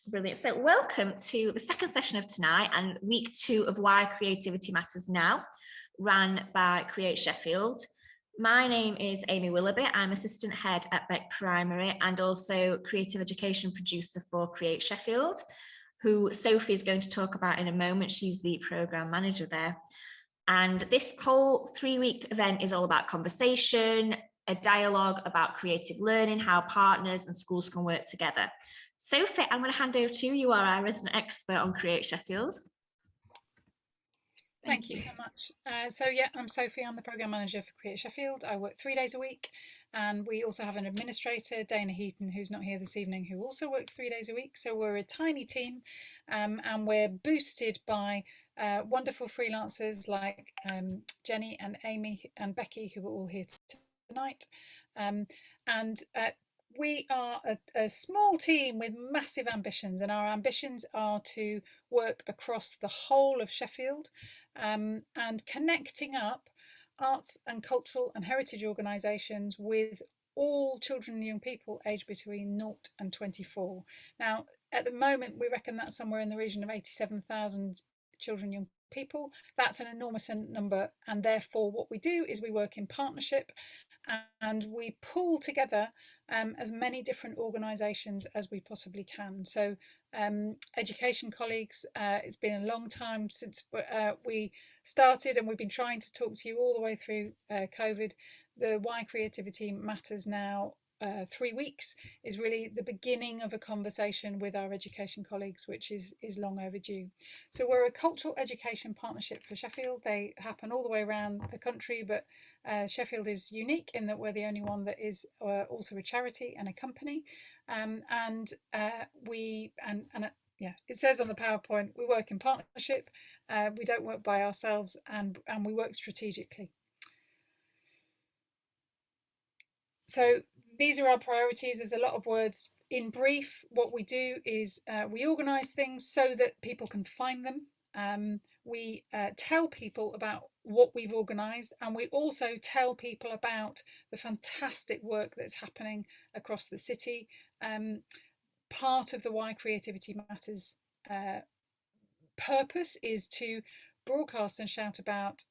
Brilliant. So welcome to the second session of tonight and week 2 of Why Creativity Matters Now, ran by Create Sheffield. My name is Amy Willoughby. I'm assistant head at Beck Primary and also creative education producer for Create Sheffield, who Sophie is going to talk about in a moment. She's the programme manager there. And this whole 3-week event is all about conversation, a dialogue about creative learning, how partners and schools can work together. Sophie, I'm going to hand over to you. You are our resident expert on Create Sheffield. Thank you so much. I'm Sophie. I'm the programme manager for Create Sheffield. I work 3 days a week, and we also have an administrator, Dana Heaton, who's not here this evening, who also works 3 days a week. So we're a tiny team, and we're boosted by wonderful freelancers like Jenny and Amy and Becky, who are all here tonight. We are a small team with massive ambitions, and our ambitions are to work across the whole of Sheffield, and connecting up arts and cultural and heritage organisations with all children and young people aged between 0 and 24. Now, at the moment, we reckon that's somewhere in the region of 87,000 children and young people. That's an enormous number, and therefore what we do is we work in partnership and we pull together as many different organisations as we possibly can. So education colleagues, it's been a long time since we started, and we've been trying to talk to you all the way through COVID. The Why Creativity Matters Now 3 weeks is really the beginning of a conversation with our education colleagues, which is long overdue. So we're a cultural education partnership for Sheffield. They happen all the way around the country, but Sheffield is unique in that we're the only one that is also a charity and a company. It says on the PowerPoint, we work in partnership. We don't work by ourselves, and we work strategically. So these are our priorities. There's a lot of words. In brief, what we do is we organise things so that people can find them. We tell people about what we've organised, and we also tell people about the fantastic work that's happening across the city. Part of the Why Creativity Matters purpose is to broadcast and shout about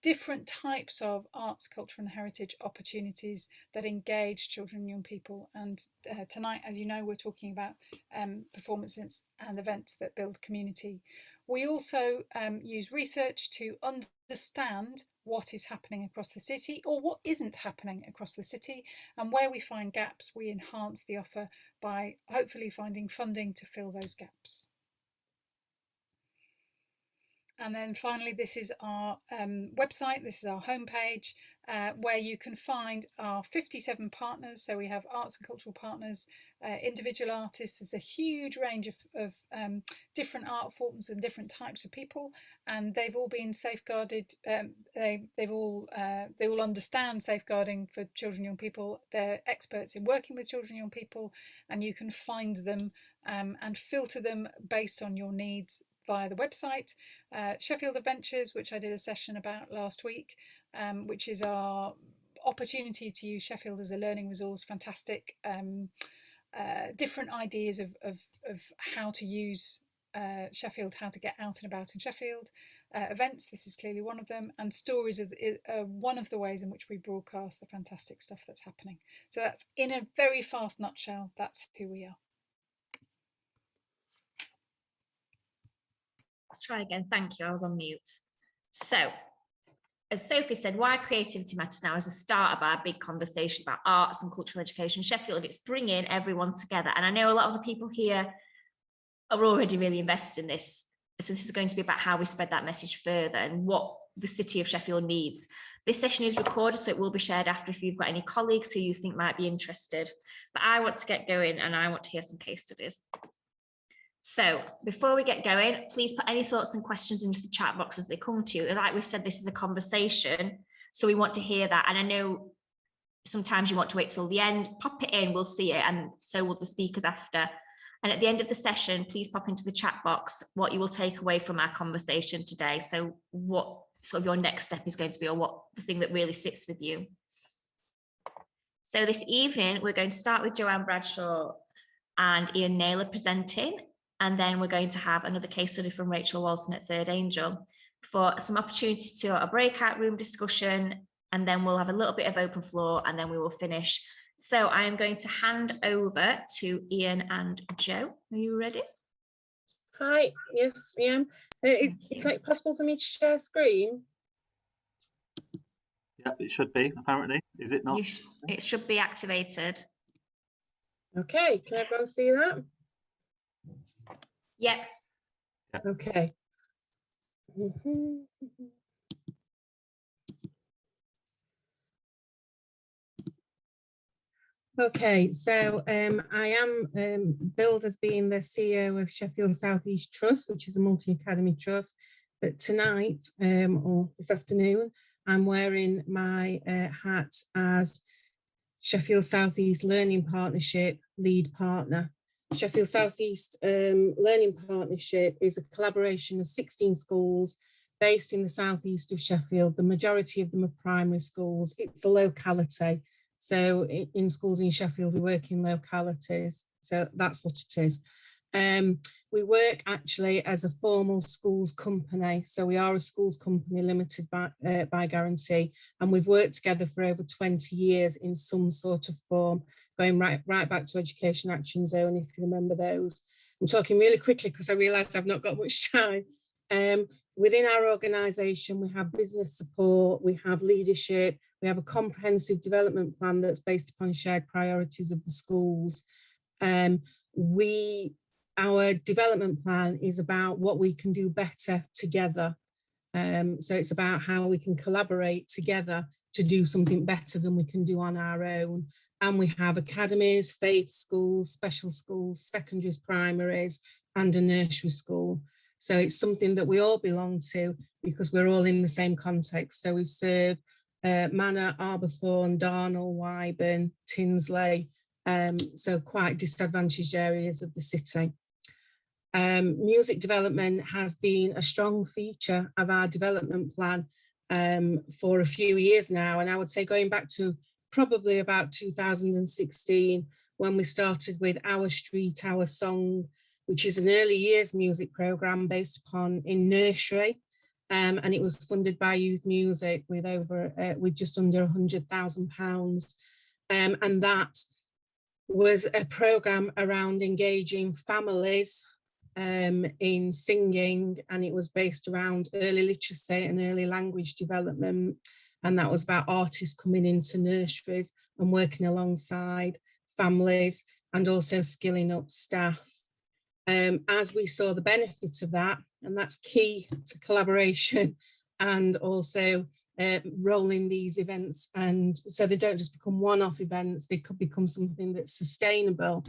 different types of arts, culture and heritage opportunities that engage children and young people. And tonight, as you know, we're talking about performances and events that build community. We also use research to understand what is happening across the city or what isn't happening across the city, and where we find gaps, we enhance the offer by hopefully finding funding to fill those gaps. And then finally, this is our website, this is our homepage, where you can find our 57 partners. So we have arts and cultural partners, individual artists. There's a huge range of different art forms and different types of people, and they've all been safeguarded. They all understand safeguarding for children and young people. They're experts in working with children and young people, and you can find them and filter them based on your needs via the website. Sheffield Adventures, which I did a session about last week, which is our opportunity to use Sheffield as a learning resource. Fantastic different ideas of how to use Sheffield, how to get out and about in Sheffield. Events, this is clearly one of them, and stories are one of the ways in which we broadcast the fantastic stuff that's happening. So that's, in a very fast nutshell, that's who we are. I'll try again. Thank you. I was on mute. So, as Sophie said, Why Creativity Matters Now is a start of our big conversation about arts and cultural education in Sheffield. It's bringing everyone together. And I know a lot of the people here are already really invested in this. So this is going to be about how we spread that message further and what the city of Sheffield needs. This session is recorded, so it will be shared after if you've got any colleagues who you think might be interested. But I want to get going and I want to hear some case studies. So before we get going, please put any thoughts and questions into the chat box as they come to you. Like we've said, this is a conversation, so we want to hear that. And I know sometimes you want to wait till the end, pop it in, we'll see it, and so will the speakers after. And at the end of the session, please pop into the chat box what you will take away from our conversation today. So what sort of your next step is going to be, or what the thing that really sits with you. So this evening, we're going to start with Joanne Bradshaw and Ian Naylor presenting. And then we're going to have another case study from Rachel Walton at Third Angel for some opportunity to a breakout room discussion. And then we'll have a little bit of open floor and then we will finish. So I am going to hand over to Ian and Joe. Are you ready? Hi, yes, I am. Is it possible for me to share screen? Yeah, it should be, apparently. Is it not? It should be activated. Okay, can everyone see that? Yep. Okay. Okay, so I am billed as being the CEO of Sheffield South East Trust, which is a multi-academy trust. But tonight, or this afternoon, I'm wearing my hat as Sheffield South East Learning Partnership lead partner. Sheffield South East Learning Partnership is a collaboration of 16 schools based in the southeast of Sheffield. The majority of them are primary schools. It's a locality. So in schools in Sheffield, we work in localities. So that's what it is. We work actually as a formal schools company. So we are a schools company limited by guarantee. And we've worked together for over 20 years in some sort of form, going right back to Education Action Zone, if you remember those. I'm talking really quickly because I realise I've not got much time. Within our organisation, we have business support, we have leadership, we have a comprehensive development plan that's based upon shared priorities of the schools. Our development plan is about what we can do better together. So it's about how we can collaborate together to do something better than we can do on our own. And we have academies, faith schools, special schools, secondaries, primaries, and a nursery school. So it's something that we all belong to because we're all in the same context. So we serve Manor, Arbourthorne, Darnall, Wyburn, Tinsley, so quite disadvantaged areas of the city. Music development has been a strong feature of our development plan for a few years now. And I would say going back to probably about 2016, when we started with Our Street, Our Song, which is an early years music programme based upon in nursery. And it was funded by Youth Music with just under £100,000. And that was a programme around engaging families in singing, and it was based around early literacy and early language development. And that was about artists coming into nurseries and working alongside families and also skilling up staff. As we saw the benefits of that, and that's key to collaboration and also rolling these events, and so they don't just become one-off events, they could become something that's sustainable.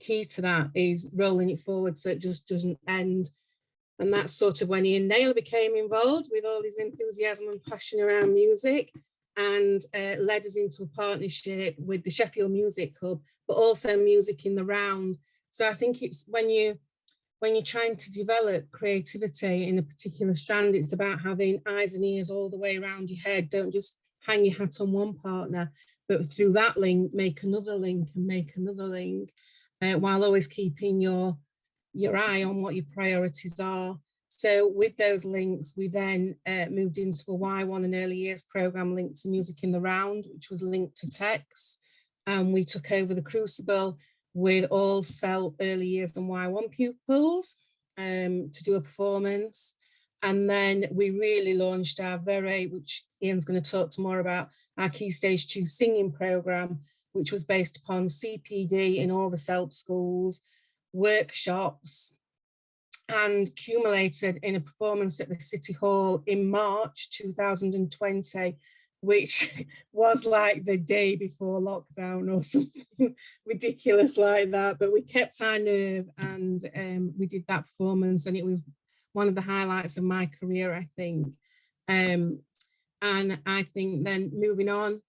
Key to that is rolling it forward so it just doesn't end. And that's sort of when Ian Naylor became involved with all his enthusiasm and passion around music, and led us into a partnership with the Sheffield Music Hub, but also Music in the Round. So I think it's when you're trying to develop creativity in a particular strand, it's about having eyes and ears all the way around your head. Don't just hang your hat on one partner, but through that link, make another link and make another link, while always keeping your eye on what your priorities are. So with those links, we then moved into a Y1 and early years programme linked to Music in the Round, which was linked to TEX. And we took over the Crucible with all CEL early years and Y1 pupils to do a performance. And then we really launched our which Ian's going to talk tomorrow about, our Key Stage 2 singing programme, which was based upon CPD in all the CELP schools, workshops, and culminated in a performance at the City Hall in March 2020, which was like the day before lockdown or something ridiculous like that. But we kept our nerve, and we did that performance, and it was one of the highlights of my career, I think. And I think then moving on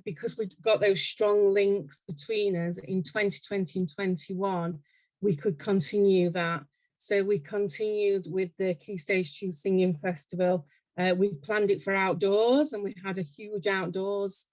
because we got those strong links between us in 2020 and 21, we could continue that. So we continued with the Key Stage 2 Singing Festival. We planned it for outdoors, and we had a huge outdoors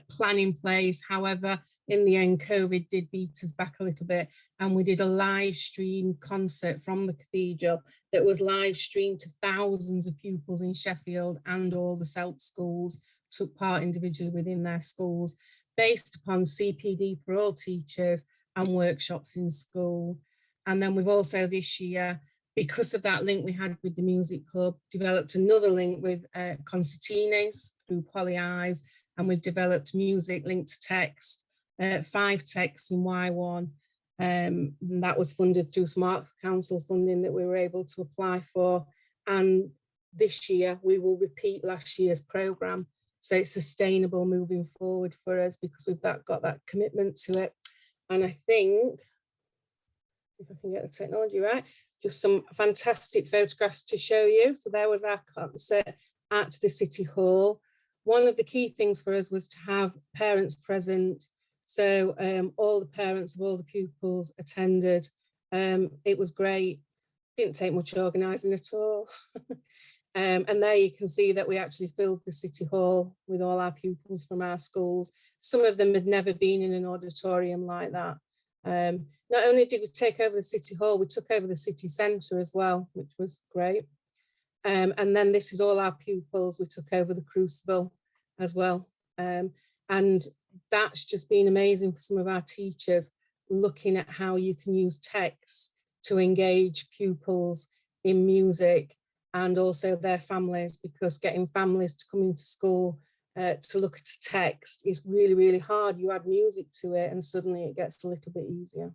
plan in place. However, in the end, COVID did beat us back a little bit, and we did a live stream concert from the cathedral that was live streamed to thousands of pupils in Sheffield, and all the SELP schools took part individually within their schools, based upon CPD for all teachers and workshops in school. And then we've also this year, because of that link we had with the Music Hub, developed another link with Concertines through Polly Eyes, and we've developed music linked to text, 5 texts in Y1. And that was funded through some Arts Council funding that we were able to apply for. And this year we will repeat last year's programme. So it's sustainable moving forward for us because we've got that commitment to it. And I think, if I can get the technology right, just some fantastic photographs to show you. So there was our concert at the City Hall. One of the key things for us was to have parents present. So all the parents of all the pupils attended. It was great. Didn't take much organising at all. And there you can see that we actually filled the City Hall with all our pupils from our schools. Some of them had never been in an auditorium like that. Not only did we take over the City Hall, we took over the city centre as well, which was great. And then this is all our pupils. We took over the Crucible as well. And that's just been amazing for some of our teachers, looking at how you can use text to engage pupils in music and also their families, because getting families to come into school to look at text is really, really hard. You add music to it and suddenly it gets a little bit easier.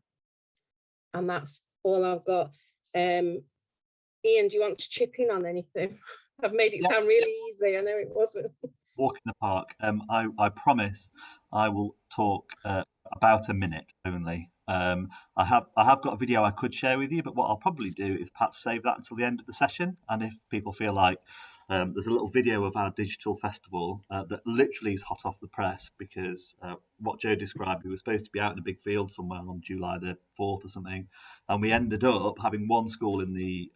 And that's all I've got. Ian, do you want to chip in on anything? I've made it sound really easy. I know it wasn't. Walk in the park. I promise I will talk about a minute only. I have got a video I could share with you, but what I'll probably do is perhaps save that until the end of the session. And if people feel like there's a little video of our digital festival that literally is hot off the press, because what Joe described, we were supposed to be out in a big field somewhere on July the 4th or something, and we ended up having one school in the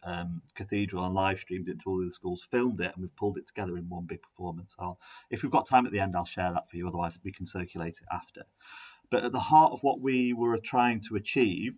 cathedral and live streamed it to all the other schools, filmed it, and we've pulled it together in one big performance. If we've got time at the end, I'll share that for you, otherwise we can circulate it after. But at the heart of what we were trying to achieve,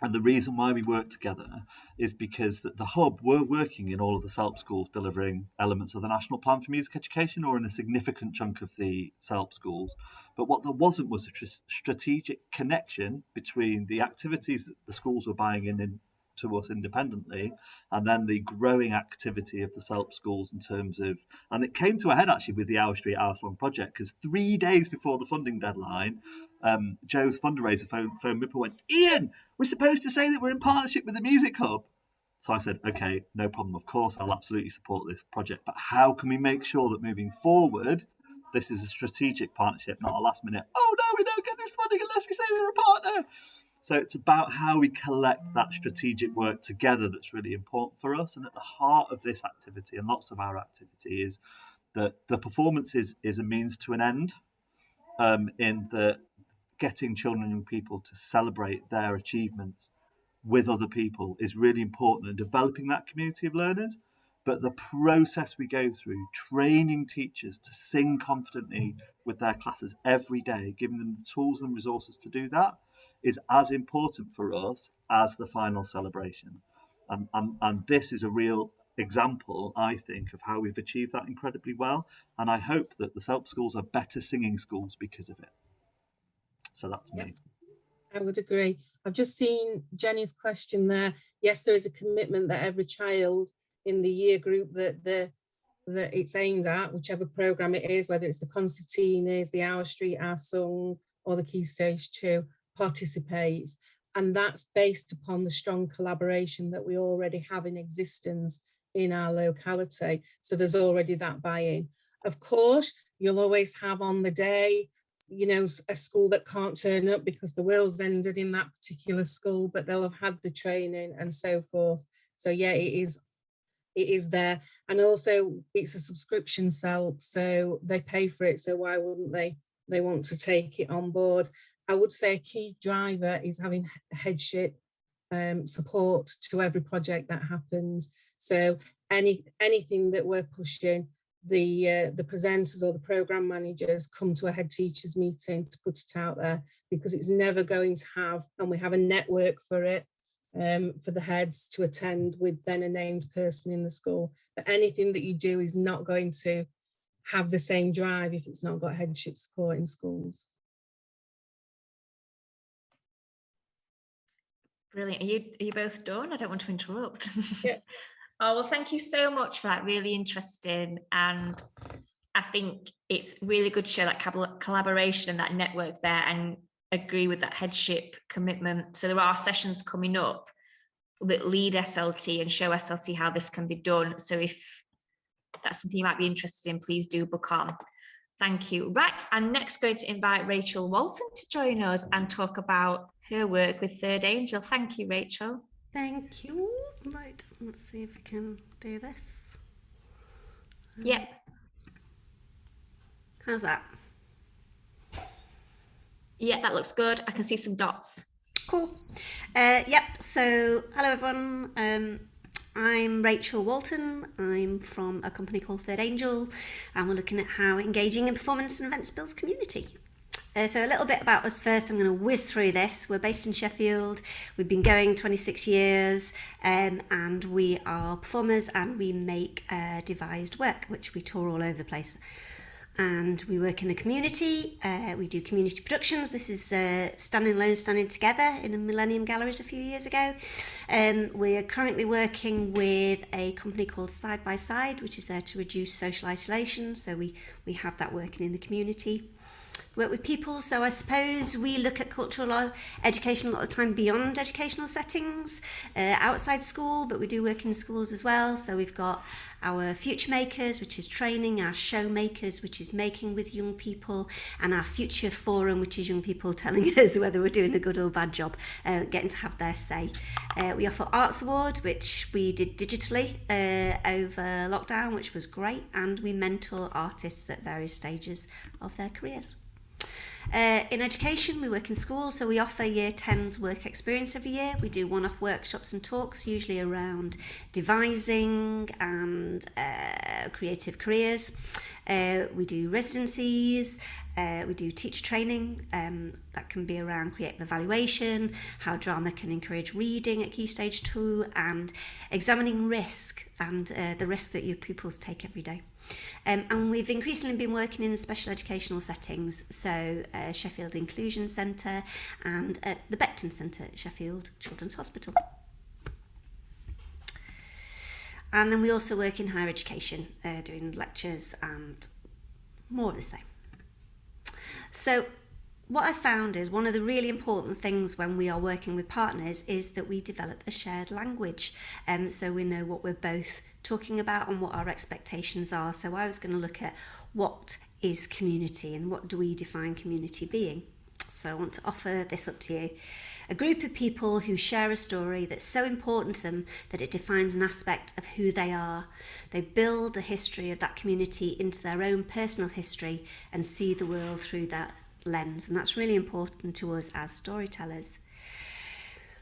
and the reason why we work together, is because the Hub were working in all of the SELP schools delivering elements of the National Plan for Music Education, or in a significant chunk of the SELP schools. But what there wasn't was a strategic connection between the activities that the schools were buying in to us independently, and then the growing activity of the SELP schools in terms of, and it came to a head actually with the Our Street, Our Song project, because 3 days before the funding deadline, Joe's fundraiser phone me up and went, "Ian, we're supposed to say that we're in partnership with the Music Hub." So I said, okay, no problem, of course, I'll absolutely support this project, but how can we make sure that moving forward, this is a strategic partnership, not a last minute, oh no, we don't get this funding unless we say we're a partner. So it's about how we collect that strategic work together that's really important for us. And at the heart of this activity, and lots of our activity, is that the performance is a means to an end, in the getting children and young people to celebrate their achievements with other people is really important, and developing that community of learners. But the process we go through, training teachers to sing confidently with their classes every day, giving them the tools and resources to do that, is as important for us as the final celebration. And this is a real example, I think, of how we've achieved that incredibly well. And I hope that the SELP schools are better singing schools because of it. So that's me. I would agree. I've just seen Jenny's question there. Yes, there is a commitment that every child in the year group that it's aimed at, whichever programme it is, whether it's the Concertines, the Our Street, Our Song, or the Key Stage 2, participates. And that's based upon the strong collaboration that we already have in existence in our locality. So there's already that buy-in. Of course, you'll always have on the day, you know, a school that can't turn up because the world's ended in that particular school, but they'll have had the training and so forth. So yeah, it is there. And also it's a subscription SELP, so they pay for it. So why wouldn't they want to take it on board? I would say a key driver is having headship support to every project that happens. So anything that we're pushing, the presenters or the program managers come to a head teachers meeting to put it out there, because it's never going to have, and we have a network for it, for the heads to attend with then a named person in the school. But anything that you do is not going to have the same drive if it's not got headship support in schools. Brilliant. Are you both done? I don't want to interrupt. Yeah. Oh, well, thank you so much for that. Really interesting. And I think it's really good to show that collaboration and that network there, and agree with that headship commitment. So there are sessions coming up that lead SLT and show SLT how this can be done. So if that's something you might be interested in, please do book on. Thank you. Right, I'm next going to invite Rachel Walton to join us and talk about her work with Third Angel. Thank you, Rachel. Thank you. Right, let's see if we can do this. Yep. How's that? Yeah, that looks good. I can see some dots. Cool. Yep, so hello everyone. I'm Rachel Walton. I'm from a company called Third Angel, and we're looking at how engaging in performance and events builds community. So a little bit about us first. I'm going to whiz through this. We're based in Sheffield. We've been going 26 years, and we are performers, and we make devised work, which we tour all over the place. And we work in the community. We do community productions. This is Standing Alone, Standing Together in the Millennium Galleries a few years ago. We are currently working with a company called Side by Side, which is there to reduce social isolation. So we have that working in the community. Work with people, so I suppose we look at cultural education a lot of the time beyond educational settings, outside school, but we do work in schools as well. So we've got our Future Makers, which is training, our Show Makers, which is making with young people, and our Future Forum, which is young people telling us whether we're doing a good or bad job, getting to have their say. We offer Arts Award, which we did digitally over lockdown, which was great, and we mentor artists at various stages of their careers. In education, we work in schools, so we offer Year 10's work experience every year. We do one-off workshops and talks, usually around devising and creative careers. We do residencies, we do teacher training, that can be around creative evaluation, how drama can encourage reading at Key Stage 2, and examining risk and the risks that your pupils take every day. And we've increasingly been working in special educational settings, so Sheffield Inclusion Centre and the Becton Centre at Sheffield Children's Hospital. And then we also work in higher education, doing lectures and more of the same. So what I found is one of the really important things when we are working with partners is that we develop a shared language, so we know what we're both talking about and what our expectations are. So I was going to look at what is community and what do we define community being. So I want to offer this up to you. A group of people who share a story that's so important to them that it defines an aspect of who they are. They build the history of that community into their own personal history and see the world through that lens. And that's really important to us as storytellers.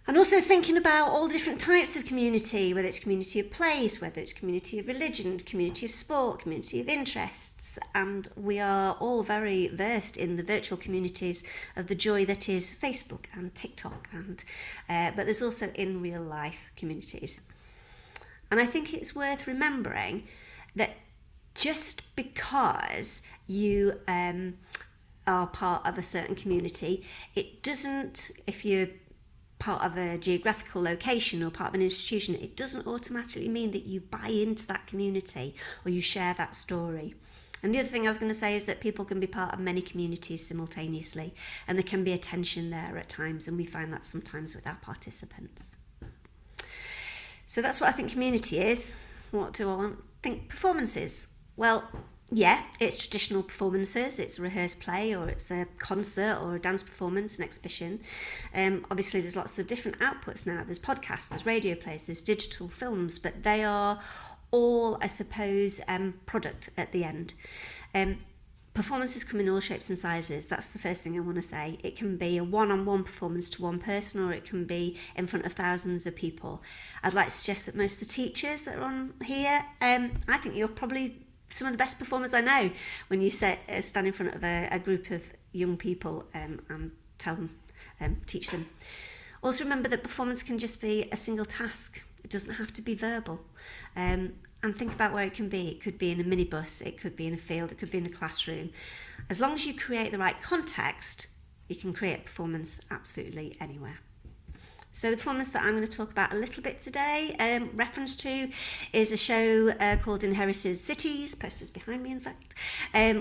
And also thinking about all the different types of community, whether it's community of place, whether it's community of religion, community of sport, community of interests. And we are all very versed in the virtual communities of the joy that is Facebook and TikTok, and but there's also in real life communities. And I think it's worth remembering that just because you are part of a certain community, it doesn't, if you're part of a geographical location or part of an institution, it doesn't automatically mean that you buy into that community or you share that story. And the other thing I was going to say is that people can be part of many communities simultaneously, and there can be a tension there at times, and we find that sometimes with our participants. So that's what I think community is. What do I think performance is? Well, yeah, it's traditional performances, it's a rehearsed play, or it's a concert or a dance performance, an exhibition. Obviously there's lots of different outputs now. There's podcasts, there's radio plays, there's digital films, but they are all, I suppose, product at the end. Performances come in all shapes and sizes. That's the first thing I want to say. It can be a one-on-one performance to one person, or it can be in front of thousands of people. I'd like to suggest that most of the teachers that are on here, I think you're probably some of the best performers I know when you stand in front of a group of young people and tell them, teach them. Also remember that performance can just be a single task. It doesn't have to be verbal. And think about where it can be. It could be in a minibus, it could be in a field, it could be in a classroom. As long as you create the right context, you can create performance absolutely anywhere. So the performance that I'm going to talk about a little bit today, reference to, is a show called Inherited Cities, posters behind me in fact,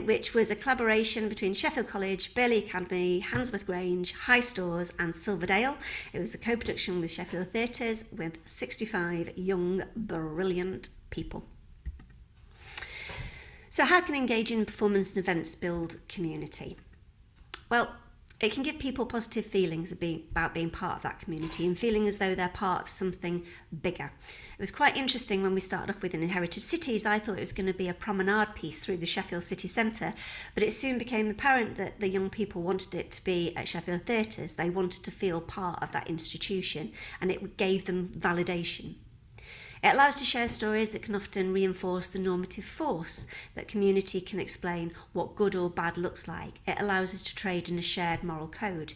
which was a collaboration between Sheffield College, Bailey Academy, Handsworth Grange, High Stores and Silverdale. It was a co-production with Sheffield Theatres with 65 young, brilliant people. So how can engaging performance and events build community? Well, it can give people positive feelings about being part of that community and feeling as though they're part of something bigger. It was quite interesting when we started off with Inherited Cities. I thought it was going to be a promenade piece through the Sheffield city centre, but it soon became apparent that the young people wanted it to be at Sheffield Theatres. They wanted to feel part of that institution, and it gave them validation. It allows us to share stories that can often reinforce the normative force that community can explain what good or bad looks like. It allows us to trade in a shared moral code.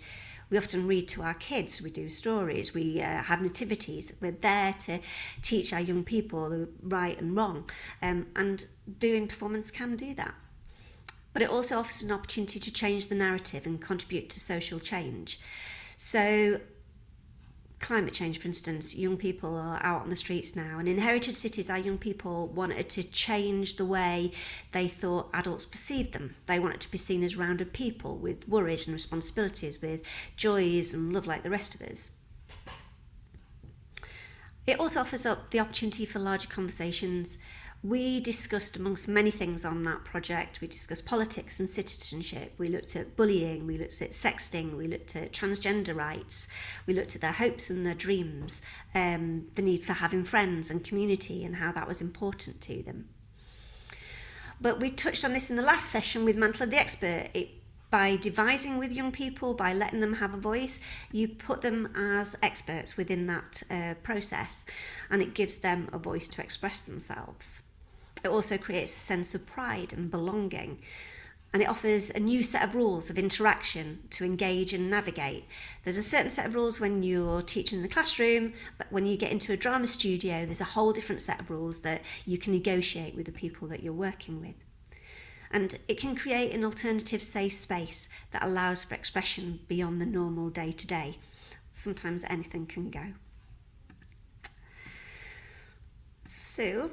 We often read to our kids, we do stories, we have nativities. We're there to teach our young people the right and wrong, and doing performance can do that. But it also offers an opportunity to change the narrative and contribute to social change. So climate change, for instance, young people are out on the streets now, and Inherited Cities, our young people wanted to change the way they thought adults perceived them. They wanted to be seen as rounded people with worries and responsibilities, with joys and love like the rest of us. It also offers up the opportunity for larger conversations. We discussed, amongst many things on that project, we discussed politics and citizenship, we looked at bullying, we looked at sexting, we looked at transgender rights, we looked at their hopes and their dreams, the need for having friends and community and how that was important to them. But we touched on this in the last session with Mantle of the Expert. By devising with young people, by letting them have a voice, you put them as experts within that process, and it gives them a voice to express themselves. It also creates a sense of pride and belonging, and it offers a new set of rules of interaction to engage and navigate. There's a certain set of rules when you're teaching in the classroom, but when you get into a drama studio, there's a whole different set of rules that you can negotiate with the people that you're working with. And it can create an alternative safe space that allows for expression beyond the normal day-to-day. Sometimes anything can go. So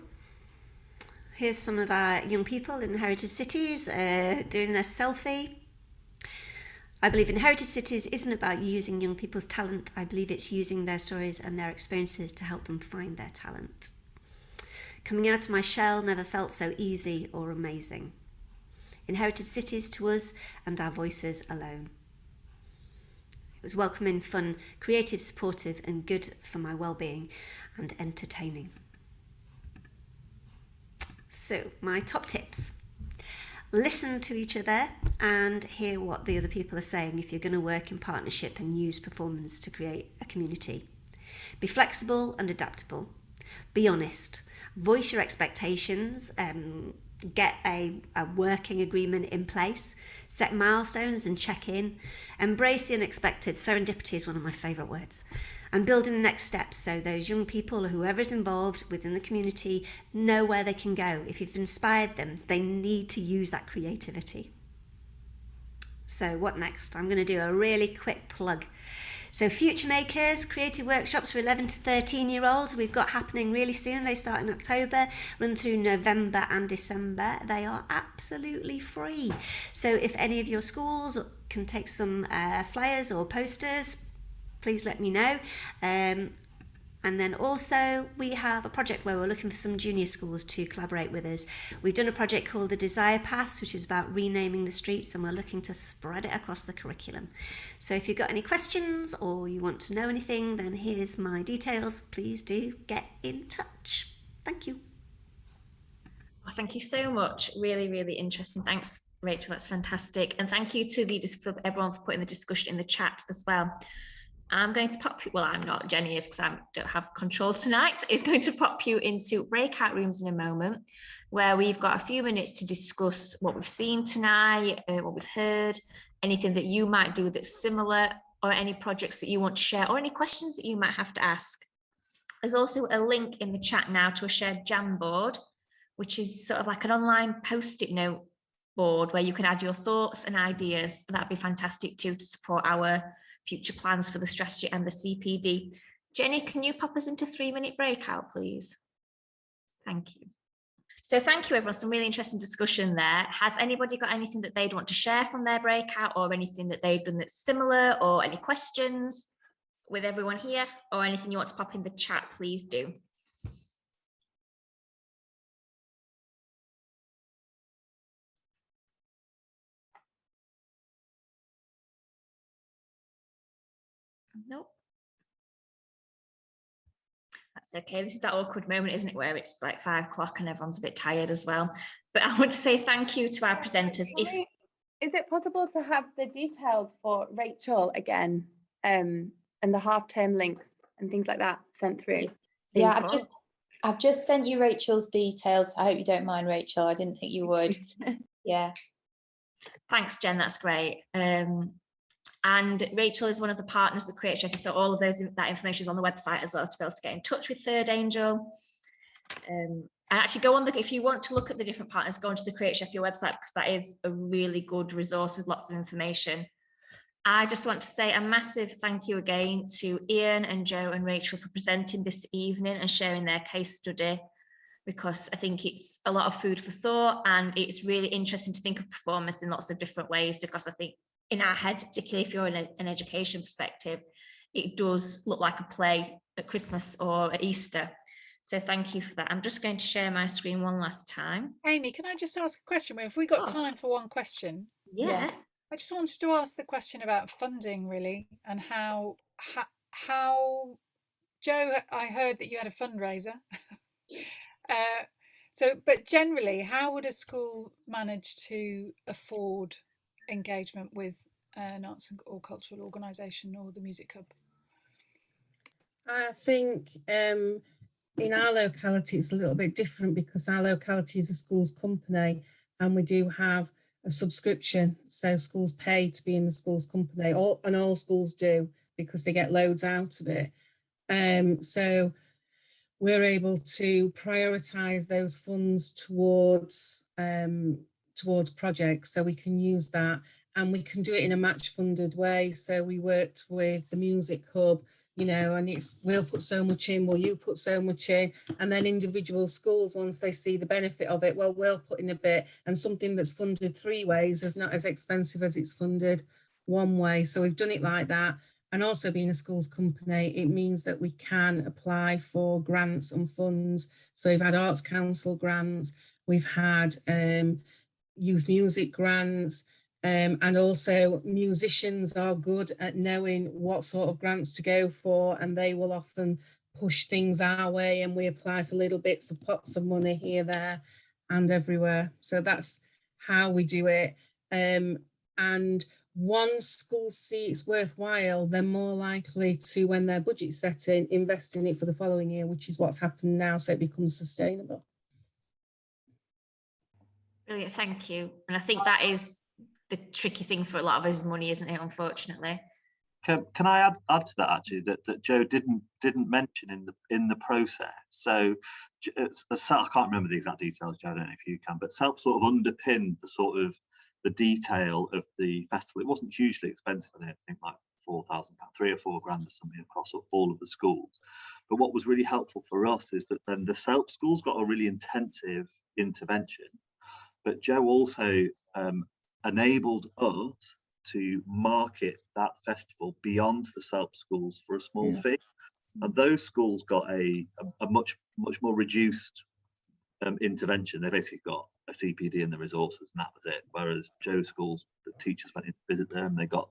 here's some of our young people in Inherited Cities doing their selfie. I believe Inherited Cities isn't about using young people's talent. I believe it's using their stories and their experiences to help them find their talent. Coming out of my shell never felt so easy or amazing. Inherited Cities to us and our voices alone. It was welcoming, fun, creative, supportive and good for my well-being and entertaining. So, my top tips. Listen to each other and hear what the other people are saying if you're going to work in partnership and use performance to create a community. Be flexible and adaptable. Be honest. Voice your expectations. Get a working agreement in place. Set milestones and check in. Embrace the unexpected. Serendipity is one of my favourite words. And build in the next steps so those young people or whoever is involved within the community know where they can go. If you've inspired them, they need to use that creativity. So what next? I'm going to do a really quick plug. So Future Makers, creative workshops for 11 to 13-year-olds, we've got happening really soon. They start in October, run through November and December. They are absolutely free. So if any of your schools can take some flyers or posters, please let me know. And then also we have a project where we're looking for some junior schools to collaborate with us. We've done a project called the Desire Paths, which is about renaming the streets, and we're looking to spread it across the curriculum. So if you've got any questions or you want to know anything, then here's my details. Please do get in touch. Thank you. Oh, thank you so much. Really, really interesting. Thanks, Rachel. That's fantastic. And thank you to everyone for putting the discussion in the chat as well. I'm going to pop you, well, I'm not, Jenny is, because I don't have control tonight, is going to pop you into breakout rooms in a moment, where we've got a few minutes to discuss what we've seen tonight, what we've heard, anything that you might do that's similar, or any projects that you want to share, or any questions that you might have to ask. There's also a link in the chat now to a shared Jamboard, which is sort of like an online post-it note board where you can add your thoughts and ideas. That'd be fantastic too, to support our future plans for the strategy and the CPD. Jenny, can you pop us into 3-minute breakout, please? Thank you. So thank you, everyone. Some really interesting discussion there. Has anybody got anything that they'd want to share from their breakout, or anything that they've done that's similar, or any questions with everyone here, or anything you want to pop in the chat, please do. Nope. That's okay. This is that awkward moment, isn't it, where it's like 5 o'clock and everyone's a bit tired as well. But I want to say thank you to our presenters. Is it possible to have the details for Rachel again, and the half-term links and things like that sent through? Yeah, I've just sent you Rachel's details. I hope you don't mind, Rachel. I didn't think you would. Yeah. Thanks, Jen. That's great. And Rachel is one of the partners of the Create Sheffield, so all of that information is on the website as well, to be able to get in touch with Third Angel. And actually go on if you want to look at the different partners, go onto the Create Sheffield website, because that is a really good resource with lots of information. I just want to say a massive thank you again to Ian and Joe and Rachel for presenting this evening and sharing their case study, because I think it's a lot of food for thought, and it's really interesting to think of performance in lots of different ways, because I think in our heads, particularly if you're in an education perspective, it does look like a play at Christmas or at Easter. So thank you for that. I'm just going to share my screen one last time. Amy, can I just ask a question? Have we got time for one question? Yeah. I just wanted to ask the question about funding, really, and how Joe, I heard that you had a fundraiser. But generally, how would a school manage to afford engagement with an arts or cultural organisation or the Music Hub? I think in our locality it's a little bit different, because our locality is a schools company, and we do have a subscription, so schools pay to be in the schools company, and all schools do, because they get loads out of it. So we're able to prioritise those funds towards projects, so we can use that, and we can do it in a match funded way. So we worked with the Music Hub, you know, and it's we'll put so much in, well, you put so much in, and then individual schools, once they see the benefit of it, well, we'll put in a bit, and something that's funded 3 ways is not as expensive as it's funded 1 way. So we've done it like that. And also, being a schools company, it means that we can apply for grants and funds. So we've had Arts Council grants, we've had youth music grants, and also musicians are good at knowing what sort of grants to go for, and they will often push things our way, and we apply for little bits of pots of money here, there and everywhere. So that's how we do it. And once schools see it's worthwhile, they're more likely to, when their budget's setting, invest in it for the following year, which is what's happened now, so it becomes sustainable. Brilliant, thank you. And I think that is the tricky thing for a lot of us, money, isn't it, unfortunately? Can I add to that, actually, that Joe didn't mention in the process? So I can't remember the exact details, Joe, I don't know if you can, but SELP sort of underpinned the sort of the detail of the festival. It wasn't hugely expensive, I don't think, like £4,000, 3 or 4 grand or something across all of the schools. But what was really helpful for us is that then the SELP schools got a really intensive intervention, but Joe also enabled us to market that festival beyond the SELP schools for a small fee. And those schools got a much more reduced intervention. They basically got a CPD and the resources, and that was it. Whereas Joe's schools, the teachers went in to visit them, and they got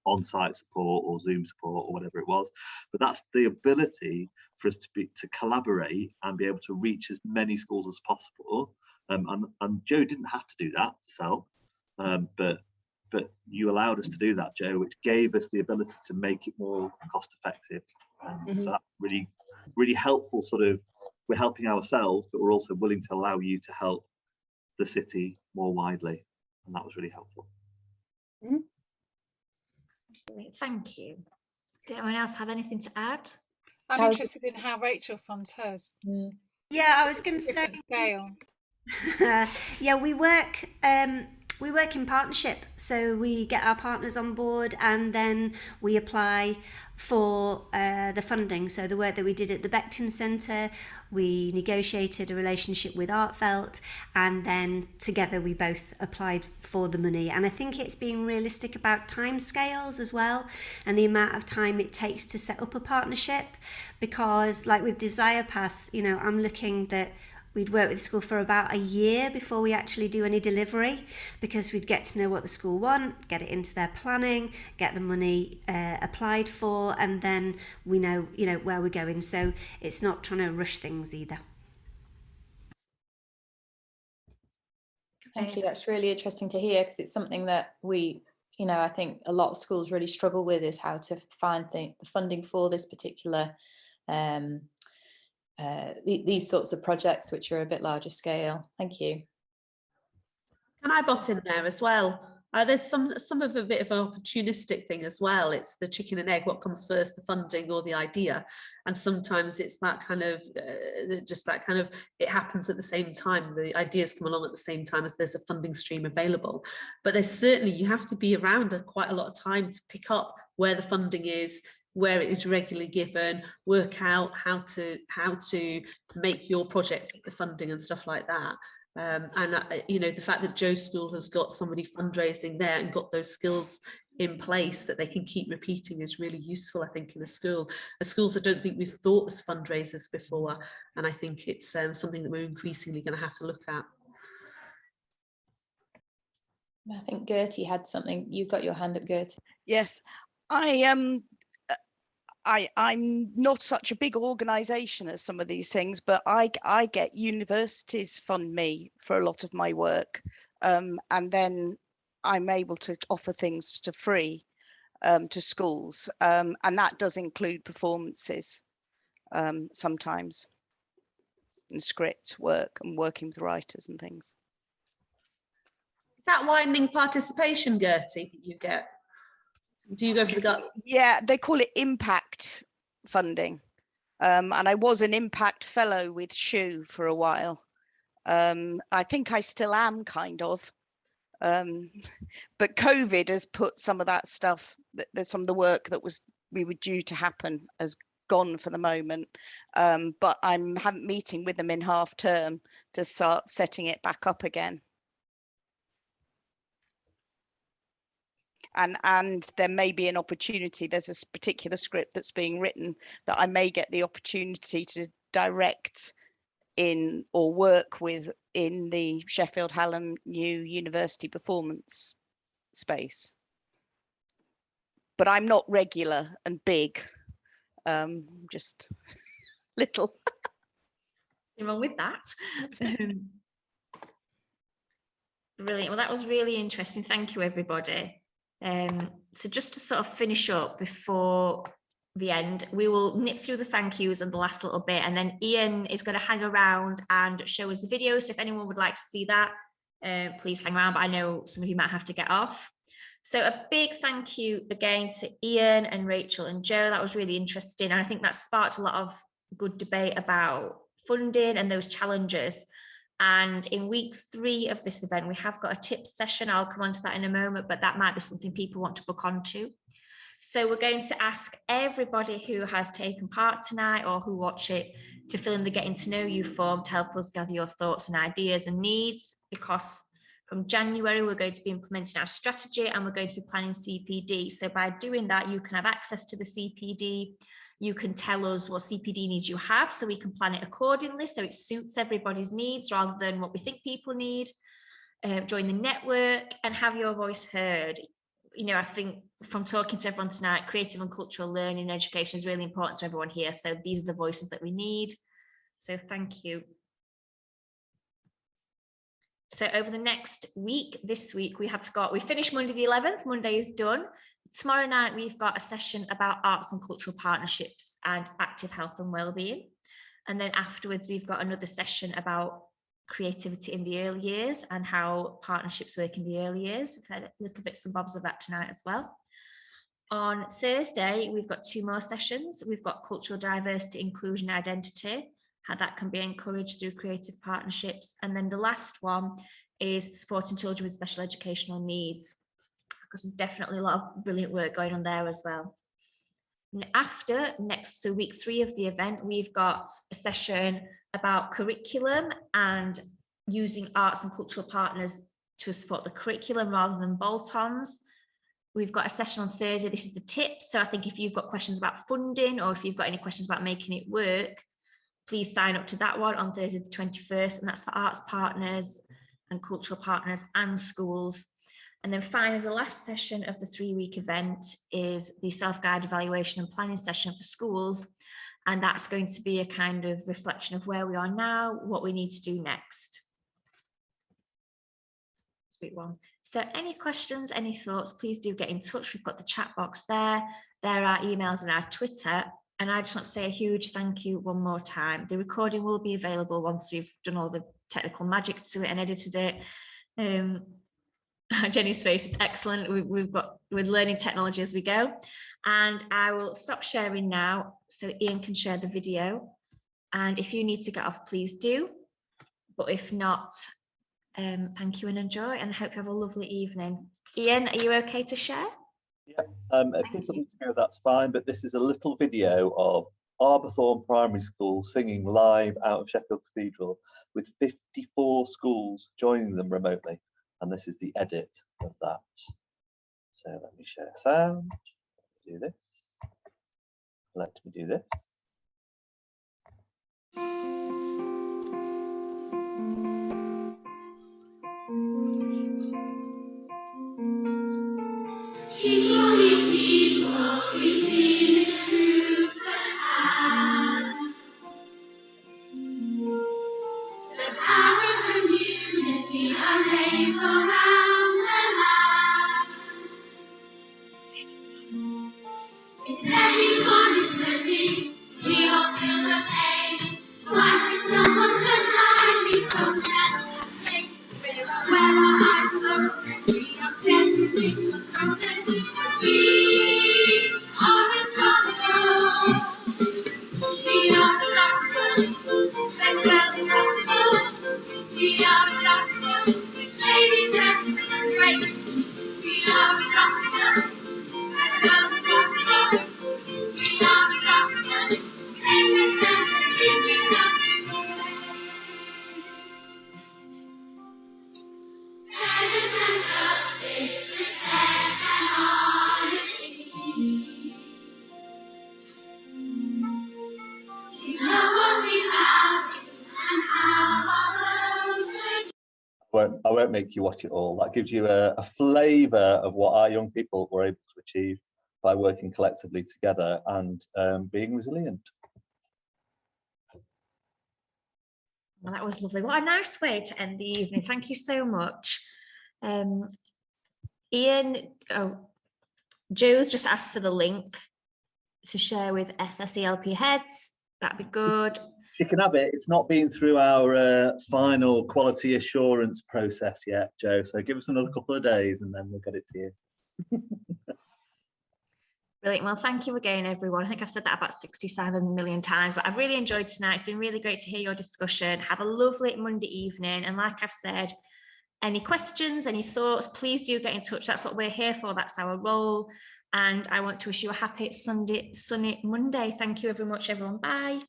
on-site support or Zoom support or whatever it was. But that's the ability for us to collaborate and be able to reach as many schools as possible. And Joe didn't have to do that herself, but but you allowed us to do that, Joe, which gave us the ability to make it more cost effective. So that's really, really helpful. Sort of, we're helping ourselves, but we're also willing to allow you to help the city more widely, and that was really helpful. Thank you. Did anyone else have anything to add? I'm interested in how Rachel funds hers. Yeah, I was going to say, Different scale. yeah, we work in partnership. So we get our partners on board, and then we apply for the funding. So the work that we did at the Becton Centre, we negotiated a relationship with Artfelt, and then together we both applied for the money. And I think it's being realistic about timescales as well, and the amount of time it takes to set up a partnership, because like with Desire Paths, you know, I'm looking that we'd work with the school for about a year before we actually do any delivery, because we'd get to know what the school want, get it into their planning, get the money applied for, and then we know, you know, where we're going. So it's not trying to rush things either. Thank you. That's really interesting to hear, because it's something that we, you know, I think a lot of schools really struggle with, is how to find the funding for this particular these sorts of projects, which are a bit larger scale. Thank you. Can I butt in there as well? There's some of a bit of an opportunistic thing as well. It's the chicken and egg, what comes first, the funding or the idea? And sometimes it's that kind of, it happens at the same time. The ideas come along at the same time as there's a funding stream available. But there's certainly, you have to be around quite a lot of time to pick up where the funding is, where it is regularly given, work out how to make your project the funding and stuff like that. You know, the fact that Joe's school has got somebody fundraising there and got those skills in place that they can keep repeating is really useful, I think, in a school. Schools I don't think we've thought as fundraisers before, and I think it's something that we're increasingly going to have to look at. I think Gertie had something. You've got your hand up, Gertie. Yes, I'm not such a big organisation as some of these things, but I get universities fund me for a lot of my work, and then I'm able to offer things for free to schools, and that does include performances sometimes, and script work and working with writers and things. Is that widening participation, Gertie, that you get? Do you go for the gut? Yeah, they call it impact funding. And I was an impact fellow with SHU for a while. I think I still am, kind of. But COVID has put some of that stuff, some of the work that we were due to happen has gone for the moment. But I'm meeting with them in half term to start setting it back up again. And there may be an opportunity, there's a particular script that's being written that I may get the opportunity to direct in or work with in the Sheffield Hallam New University performance space. But I'm not regular and big, just little. Nothing wrong with that. Brilliant. Well, that was really interesting. Thank you, everybody. So just to sort of finish up before the end, we will nip through the thank yous and the last little bit, and then Ian is going to hang around and show us the video. So if anyone would like to see that, please hang around, but I know some of you might have to get off. So a big thank you again to Ian and Rachel and Joe. That was really interesting, and I think that sparked a lot of good debate about funding and those challenges. And in week 3 of this event, we have got a tips session. I'll come on to that in a moment, but that might be something people want to book onto. So we're going to ask everybody who has taken part tonight or who watch it to fill in the getting to know you form to help us gather your thoughts and ideas and needs, because from January, we're going to be implementing our strategy and we're going to be planning CPD. So by doing that, you can have access to the CPD. You can tell us what CPD needs you have so we can plan it accordingly so it suits everybody's needs rather than what we think people need. Join the network and have your voice heard. You know, I think from talking to everyone tonight, creative and cultural learning and education is really important to everyone here. So these are the voices that we need. So thank you. So over the next week, this week, we finished Monday the 11th, Monday is done. Tomorrow night, we've got a session about arts and cultural partnerships and active health and wellbeing. And then afterwards, we've got another session about creativity in the early years and how partnerships work in the early years. We've had little bits and bobs of that tonight as well. On Thursday, we've got 2 more sessions. We've got cultural diversity, inclusion, identity, how that can be encouraged through creative partnerships. And then the last one is supporting children with special educational needs, because there's definitely a lot of brilliant work going on there as well. And after next, so week 3 of the event, we've got a session about curriculum and using arts and cultural partners to support the curriculum rather than bolt-ons. We've got a session on Thursday. This is the tips. So I think if you've got questions about funding or if you've got any questions about making it work, please sign up to that one on Thursday the 21st. And that's for arts partners and cultural partners and schools. And then finally, the last session of the 3-week event is the self-guided evaluation and planning session for schools. And that's going to be a kind of reflection of where we are now, what we need to do next. Sweet one. So any questions, any thoughts, please do get in touch. We've got the chat box there. There are emails and our Twitter. And I just want to say a huge thank you one more time. The recording will be available once we've done all the technical magic to it and edited it. Jenny's face is excellent. We're learning technology as we go. And I will stop sharing now so Ian can share the video. And if you need to get off, please do. But if not, thank you and enjoy, and I hope you have a lovely evening. Ian, are you okay to share? Yeah, if people need to go, that's fine, but this is a little video of Arbourthorne Primary School singing live out of Sheffield Cathedral with 54 schools joining them remotely, and this is the edit of that. So let me share sound, do this, let me do this. I won't make you watch it all. That gives you a flavour of what our young people were able to achieve by working collectively together and being resilient. Well, that was lovely. What a nice way to end the evening. Thank you so much. Ian, Joe's just asked for the link to share with SSELP heads. That'd be good. She can have it. It's not been through our final quality assurance process yet, Joe. So give us another couple of days and then we'll get it to you. Brilliant. Well, thank you again, everyone. I think I've said that about 67 million times, but I've really enjoyed tonight. It's been really great to hear your discussion. Have a lovely Monday evening. And like I've said, any questions, any thoughts, please do get in touch. That's what we're here for. That's our role. And I want to wish you a happy sunny Monday. Thank you very much, everyone. Bye.